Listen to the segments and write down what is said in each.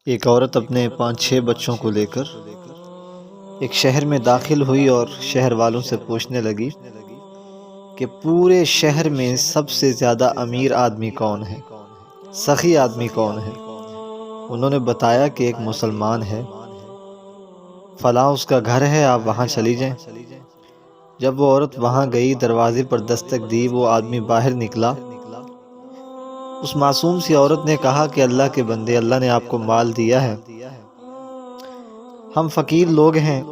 ایک عورت اپنے 5-6 بچوں کو لے کر ایک شہر میں داخل ہوئی اور شہر والوں سے پوچھنے لگی کہ پورے شہر میں سب سے زیادہ امیر آدمی کون ہے، سخی آدمی کون ہے۔ انہوں نے بتایا کہ ایک مسلمان ہے، فلاں اس کا گھر ہے، آپ وہاں چلی جائیں۔ جب وہ عورت وہاں گئی، دروازے پر دستک دی، وہ آدمی باہر نکلا۔ اس معصوم سی عورت نے کہا کہ اللہ کے بندے، اللہ نے آپ کو مال دیا ہے، ہم فقیر لوگ ہیں،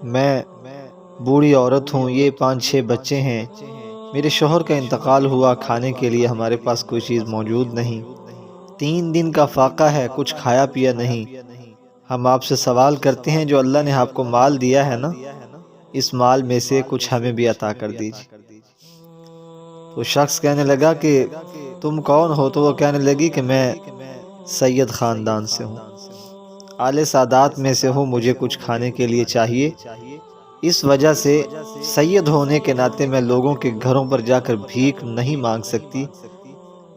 میں بوڑھی عورت ہوں، یہ 5-6 بچے ہیں، میرے شوہر کا انتقال ہوا، کھانے کے لیے ہمارے پاس کوئی چیز موجود نہیں، 3 دن کا فاقہ ہے، کچھ کھایا پیا نہیں۔ ہم آپ سے سوال کرتے ہیں، جو اللہ نے آپ کو مال دیا ہے نا، اس مال میں سے کچھ ہمیں بھی عطا کر دیجیے۔ تو شخص کہنے لگا کہ تم کون ہو؟ تو وہ کہنے لگی کہ میں سید خاندان سے ہوں، اعلی سادات میں سے ہوں، مجھے کچھ کھانے کے لیے چاہیے، اس وجہ سے سید ہونے کے ناطے میں لوگوں کے گھروں پر جا کر بھیک نہیں مانگ سکتی،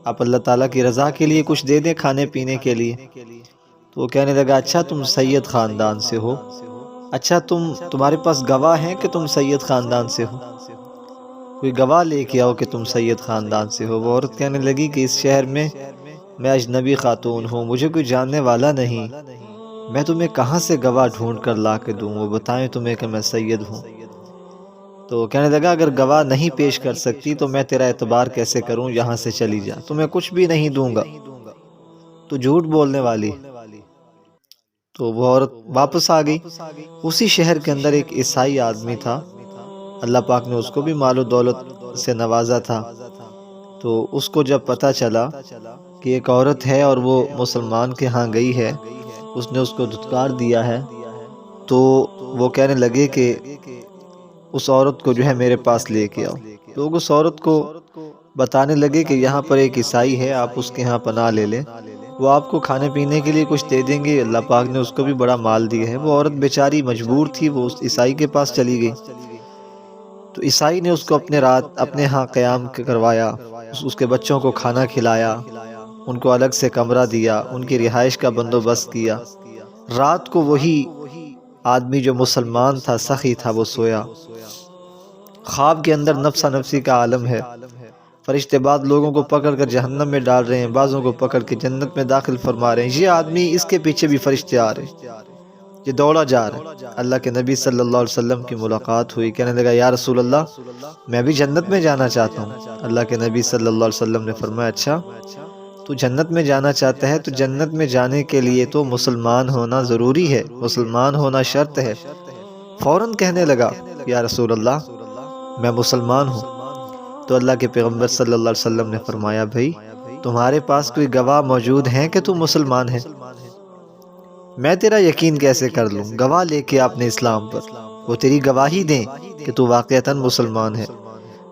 آپ اللہ تعالیٰ کی رضا کے لیے کچھ دے دیں کھانے پینے کے لیے۔ تو وہ کہنے لگا اچھا تم سید خاندان سے ہو، اچھا تمہارے پاس گواہ ہیں کہ تم سید خاندان سے ہو؟ کوئی گواہ لے کے آؤ کہ تم سید خاندان سے ہو۔ وہ عورت کہنے لگی کہ اس شہر میں میں اجنبی خاتون ہوں، مجھے کوئی جاننے والا نہیں، میں تمہیں کہاں سے گواہ ڈھونڈ کر لا کے دوں، وہ بتائیں تمہیں کہ میں سید ہوں؟ تو کہنے لگا اگر گواہ نہیں پیش کر سکتی تو میں تیرا اعتبار کیسے کروں، یہاں سے چلی جا، تمہیں کچھ بھی نہیں دوں گا، تو جھوٹ بولنے والی۔ تو وہ عورت واپس آ گئی۔ اسی شہر کے اندر ایک عیسائی آدمی تھا، اللہ پاک نے اس کو بھی مال و دولت سے نوازا تھا۔ تو اس کو جب پتہ چلا کہ ایک عورت ہے اور وہ مسلمان کے ہاں گئی ہے، اس نے اس کو دھتکار دیا ہے، تو وہ کہنے لگے کہ اس عورت کو جو ہے میرے پاس لے کے آؤ۔ لوگ اس عورت کو بتانے لگے کہ یہاں پر ایک عیسائی ہے، آپ اس کے ہاں پناہ لے لیں، وہ آپ کو کھانے پینے کے لیے کچھ دے دیں گے، اللہ پاک نے اس کو بھی بڑا مال دیا ہے۔ وہ عورت بیچاری مجبور تھی، وہ اس عیسائی کے پاس چلی گئی۔ تو عیسائی نے اس کو اپنے ہاں قیام کروایا، اس کے بچوں کو کھانا کھلایا، ان کو الگ سے کمرہ دیا، ان کی رہائش کا بندوبست کیا۔ رات کو وہی آدمی جو مسلمان تھا، سخی تھا، وہ سویا۔ خواب کے اندر نفسا نفسی کا عالم ہے، فرشتے بعض لوگوں کو پکڑ کر جہنم میں ڈال رہے ہیں، بعضوں کو پکڑ کے جنت میں داخل فرما رہے ہیں۔ یہ آدمی، اس کے پیچھے بھی فرشتے آ رہے ہیں، یہ دوڑا جا رہا ہے۔ اللہ کے نبی صلی اللہ علیہ وسلم کی ملاقات ہوئی، کہنے لگا یا رسول اللہ میں بھی جنت میں جانا چاہتا ہوں۔ اللہ کے نبی صلی اللہ علیہ وسلم نے فرمایا اچھا تو جنت میں جانا چاہتا ہے، تو جنت میں جانے کے لیے تو مسلمان ہونا ضروری ہے، مسلمان ہونا شرط ہے۔ فوراً کہنے لگا یا رسول اللہ میں مسلمان ہوں۔ تو اللہ کے پیغمبر صلی اللہ علیہ وسلم نے فرمایا بھائی تمہارے پاس کوئی گواہ موجود ہیں کہ تم مسلمان ہیں؟ میں تیرا یقین کیسے کر لوں؟ گواہ لے کے اپنے اسلام پر، وہ تیری گواہی دیں کہ تو واقعتاً مسلمان ہے۔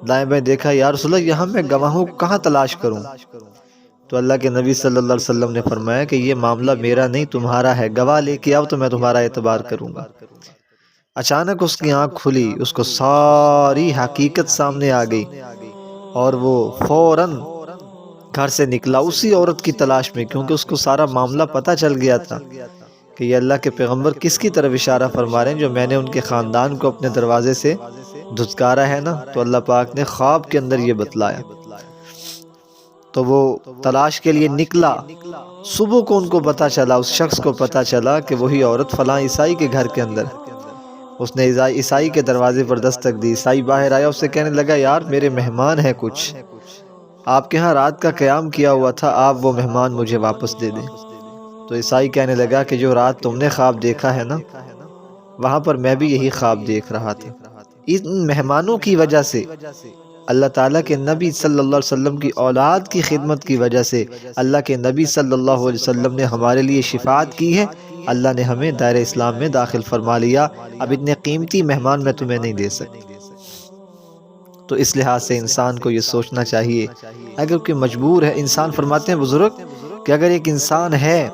دائیں بائیں دیکھا، یا رسول اللہ یہاں میں گواہوں کو کہاں تلاش کروں؟ تو اللہ کے نبی صلی اللہ علیہ وسلم نے فرمایا کہ یہ معاملہ میرا نہیں تمہارا ہے، گواہ لے کے آؤ تو میں تمہارا اعتبار کروں گا۔ اچانک اس کی آنکھ کھلی، اس کو ساری حقیقت سامنے آ گئی، اور وہ فوراً گھر سے نکلا اسی عورت کی تلاش میں، کیونکہ اس کو سارا معاملہ پتہ چل گیا تھا کہ یہ اللہ کے پیغمبر کس کی طرف اشارہ فرما رہے ہیں، جو میں نے ان کے خاندان کو اپنے دروازے سے دھتکارا ہے نا۔ تو اللہ پاک نے خواب کے اندر یہ بتلایا، تو وہ تلاش کے لیے نکلا۔ صبح کو ان کو پتہ چلا، اس شخص کو پتہ چلا کہ وہی عورت فلاں عیسائی کے گھر کے اندر۔ اس نے عیسائی کے دروازے پر دستک دی، عیسائی باہر آیا، اس سے کہنے لگا یار میرے مہمان ہیں کچھ، آپ کے ہاں رات کا قیام کیا ہوا تھا، آپ وہ مہمان مجھے واپس دے دیں۔ تو عیسائی کہنے لگا کہ جو رات تم نے خواب دیکھا ہے نا، وہاں پر میں بھی یہی خواب دیکھ رہا تھا۔ ان مہمانوں کی وجہ سے، اللہ تعالیٰ کے نبی صلی اللہ علیہ وسلم کی اولاد کی خدمت کی وجہ سے، اللہ کے نبی صلی اللہ علیہ وسلم نے ہمارے لیے شفاعت کی ہے، اللہ نے ہمیں دائرہ اسلام میں داخل فرما لیا، اب اتنے قیمتی مہمان میں تمہیں نہیں دے سکتی۔ تو اس لحاظ سے انسان کو یہ سوچنا چاہیے، اگر کوئی مجبور ہے، انسان فرماتے ہیں بزرگ کہ اگر ایک انسان ہے،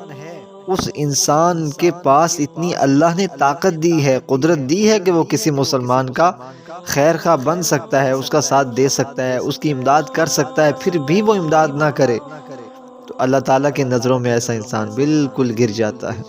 اس انسان کے پاس اتنی اللہ نے طاقت دی ہے، قدرت دی ہے کہ وہ کسی مسلمان کا خیر خواہ بن سکتا ہے، اس کا ساتھ دے سکتا ہے، اس کی امداد کر سکتا ہے، پھر بھی وہ امداد نہ کرے، تو اللہ تعالیٰ کی نظروں میں ایسا انسان بالکل گر جاتا ہے۔